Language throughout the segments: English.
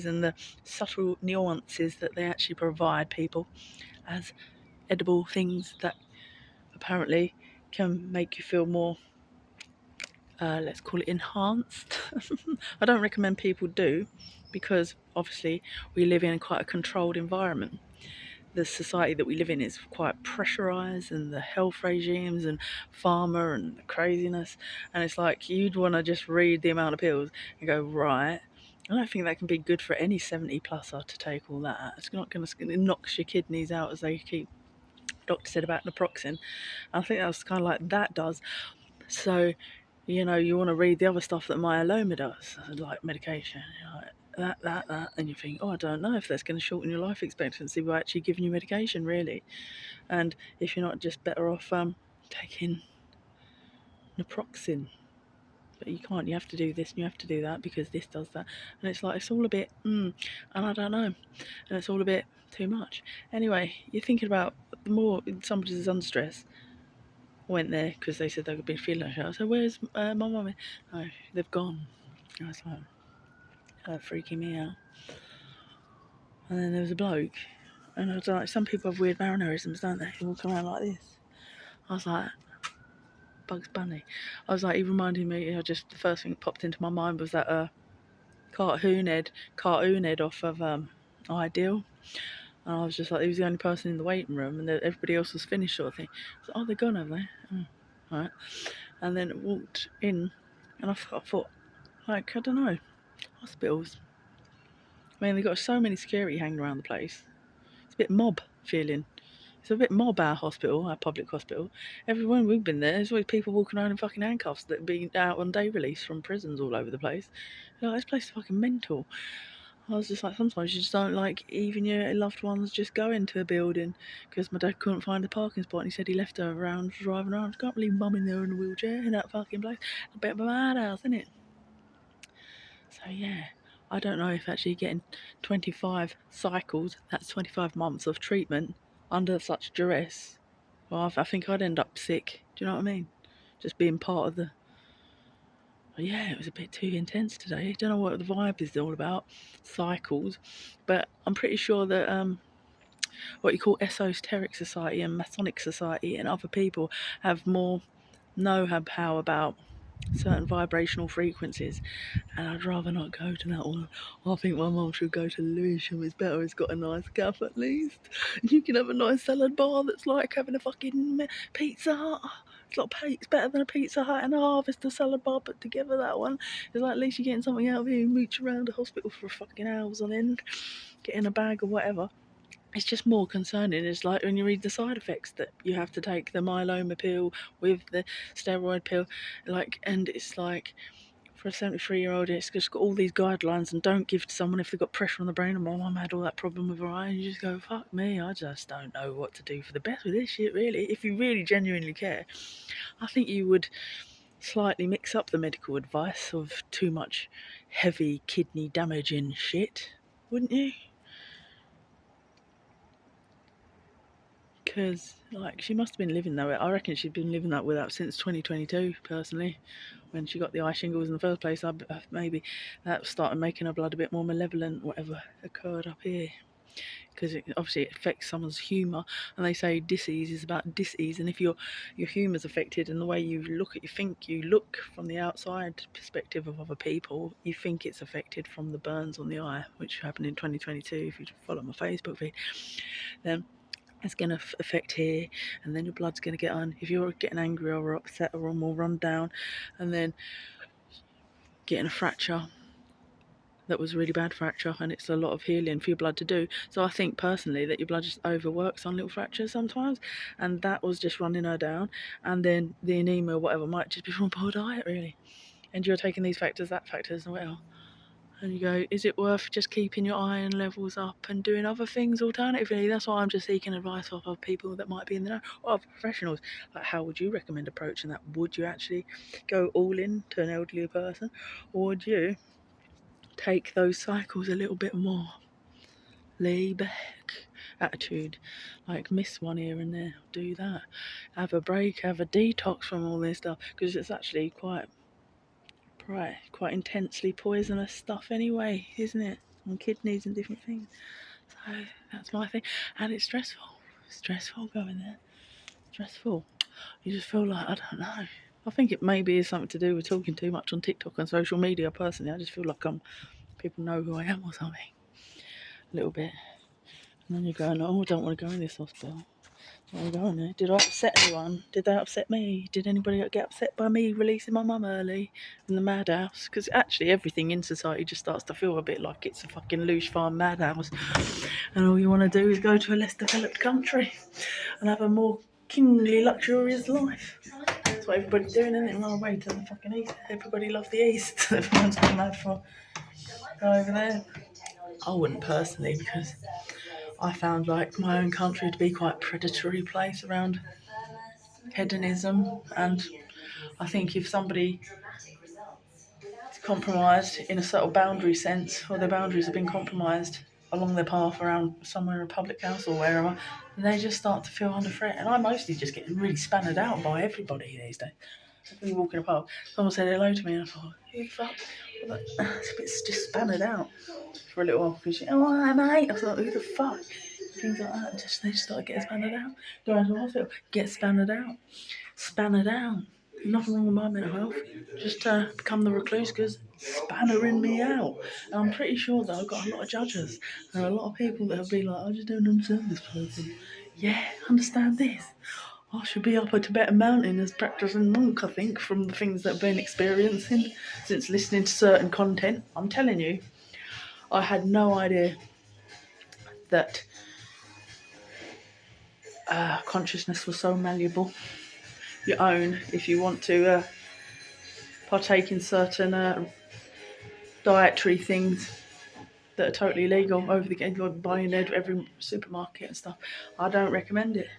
and the subtle nuances that they actually provide people as edible things that apparently can make you feel more, let's call it, enhanced. I don't recommend people do, because obviously we live in quite a controlled environment. The society that we live in is quite pressurized, and the health regimes and pharma and the craziness, and it's like you'd want to just read the amount of pills and go, right, I don't think that can be good for any 70 pluser to take all that. It's not going to, it knocks your kidneys out, as they keep, doctor said about naproxen. I think that's kind of like that does. So, you know, you want to read the other stuff that myeloma does, like medication, you know, that, and you think, oh, I don't know if that's going to shorten your life expectancy by actually giving you medication, really. And if you're not just better off taking naproxen. But you can't, you have to do this and you have to do that because this does that. And it's like, it's all a bit, and I don't know. And it's all a bit too much. Anyway, you're thinking about, the more somebody's under stress, I went there because they said they could be feeling like that. I said, where's my mum? Oh, they've gone. I was like, freaking me out. And then there was a bloke, and I was like, some people have weird mannerisms, don't they? They walk around like this. I was like, Bugs Bunny. I was like, he reminded me, the first thing that popped into my mind was that cartoon head off of Ideal. And I was just like, he was the only person in the waiting room, and everybody else was finished, sort of thing. I was like, oh, they're gone, have they? Oh, all right. And then walked in, and I thought, like, I don't know, hospitals. I mean, they've got so many security hanging around the place. It's a bit mob feeling. It's a bit mob, our hospital, our public hospital. Everyone we've been there's always people walking around in fucking handcuffs that have been out on day release from prisons all over the place. Like, this place is fucking mental. I was just like, sometimes you just don't like even your loved ones just go into a building, because my dad couldn't find a parking spot and he said he left her around driving around. I can't believe mum in there in a wheelchair in that fucking place. A bit of a madhouse, isn't it? So yeah, I don't know if actually getting 25 cycles, that's 25 months of treatment under such duress, well, I think I'd end up sick. Do you know what I mean? Just being part of the... Yeah, it was a bit too intense today. Don't know what the vibe is all about, cycles, but I'm pretty sure that what you call esoteric society and Masonic society and other people have more know-how about certain vibrational frequencies, and I'd rather not go to that one. I think my mum should go to Lewisham. It's better, it's got a nice cafe at least. You can have a nice salad bar that's like having a fucking Pizza Hut. It's better than a Pizza Hut and a Harvester salad bar put together, that one. It's like, at least you're getting something out of it. You mooch around a hospital for fucking hours on end, getting a bag or whatever. It's just more concerning. It's like when you read the side effects that you have to take the myeloma pill with the steroid pill, like, and it's like, for a 73-year-old, it's just got all these guidelines, and don't give to someone if they've got pressure on the brain. And my mum had all that problem with her eye, and you just go, fuck me, I just don't know what to do for the best with this shit, really. If you really genuinely care, I think you would slightly mix up the medical advice of too much heavy kidney damaging shit, wouldn't you? Because, like, she must have been living that way. I reckon she'd been living that way since 2022, personally. When she got the eye shingles in the first place, maybe that started making her blood a bit more malevolent, whatever occurred up here. Because obviously it affects someone's humour, and they say disease is about disease, and if your humour's affected and the way you look from the outside perspective of other people, you think it's affected from the burns on the eye, which happened in 2022, if you follow my Facebook feed, then it's going to affect here, and then your blood's going to get on. If you're getting angry or upset or more run down, and then getting a fracture that was a really bad fracture, and it's a lot of healing for your blood to do. So I think personally that your blood just overworks on little fractures sometimes, and that was just running her down. And then the anemia or whatever might just be from poor diet, really. And you're taking these factors, that factor as well. And you go, is it worth just keeping your iron levels up and doing other things alternatively? That's why I'm just seeking advice off of people that might be in the know, or other professionals. Like, how would you recommend approaching that? Would you actually go all in to an elderly person, or would you take those cycles a little bit more lay back attitude, like miss one here and there, do that, have a break, have a detox from all this stuff, because it's actually quite intensely poisonous stuff anyway, isn't it? and kidneys and different things. So that's my thing, and it's stressful. Stressful going there. Stressful. You just feel like, I don't know. I think it maybe is something to do with talking too much on TikTok and social media. Personally, I just feel like people know who I am or something. A little bit. And then you're going, oh, I don't want to go in this hospital. I go on there. Did I upset anyone? Did they upset me? Did anybody get upset by me releasing my mum early in the madhouse? Because actually everything in society just starts to feel a bit like it's a fucking loose farm madhouse. And all you want to do is go to a less developed country and have a more kingly, luxurious life. That's what everybody's doing, isn't it? On our way to the fucking east. Everybody loves the east. Everyone's gone mad for go over there. I wouldn't personally, because I found like my own country to be quite a predatory place around hedonism, and I think if somebody is compromised in a subtle boundary sense, or their boundaries have been compromised along their path around somewhere, a public house or wherever, they just start to feel under threat. And I mostly just get really spannered out by everybody these days. I've been walking apart, someone said hello to me, and I thought, who the fuck? It's a bit just spannered out for a little while, because oh hi mate, I thought, who the fuck? Things like that. They just start getting spannered out. Go into the hospital, get spannered out. Spanner down. Nothing wrong with my mental health. Just become the recluse because spannering me out. And I'm pretty sure that I've got a lot of judges. There are a lot of people that have been like, I just don't understand this person. Yeah, understand this. I should be up a Tibetan mountain as practicing monk, I think, from the things that I've been experiencing since listening to certain content. I'm telling you, I had no idea that consciousness was so malleable. Your own, if you want to partake in certain dietary things that are totally legal over the game, you're buying at every supermarket and stuff. I don't recommend it.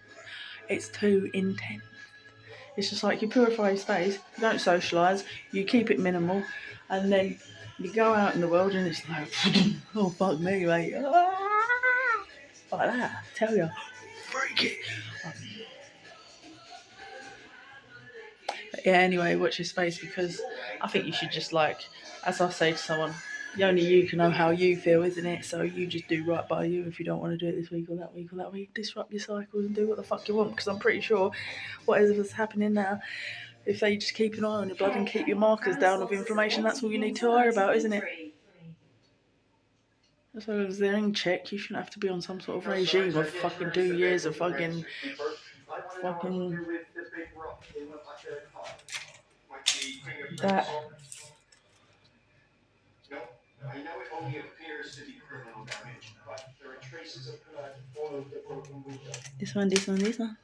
It's too intense. It's just like you purify your space, you don't socialise, you keep it minimal, and then you go out in the world and it's like, oh fuck me, mate. Like that, I tell you. Freak it. But yeah, anyway, watch your space, because I think you should just, like, as I say to someone, only you can know how you feel, isn't it? So you just do right by you. If you don't want to do it this week or that week or that week, disrupt your cycles and do what the fuck you want, because I'm pretty sure whatever's happening now, if they just keep an eye on your blood and keep your markers down of inflammation, that's all you need to worry about, isn't it? So as they're in check, you shouldn't have to be on some sort of regime of fucking 2 years of fucking that. This one. This one.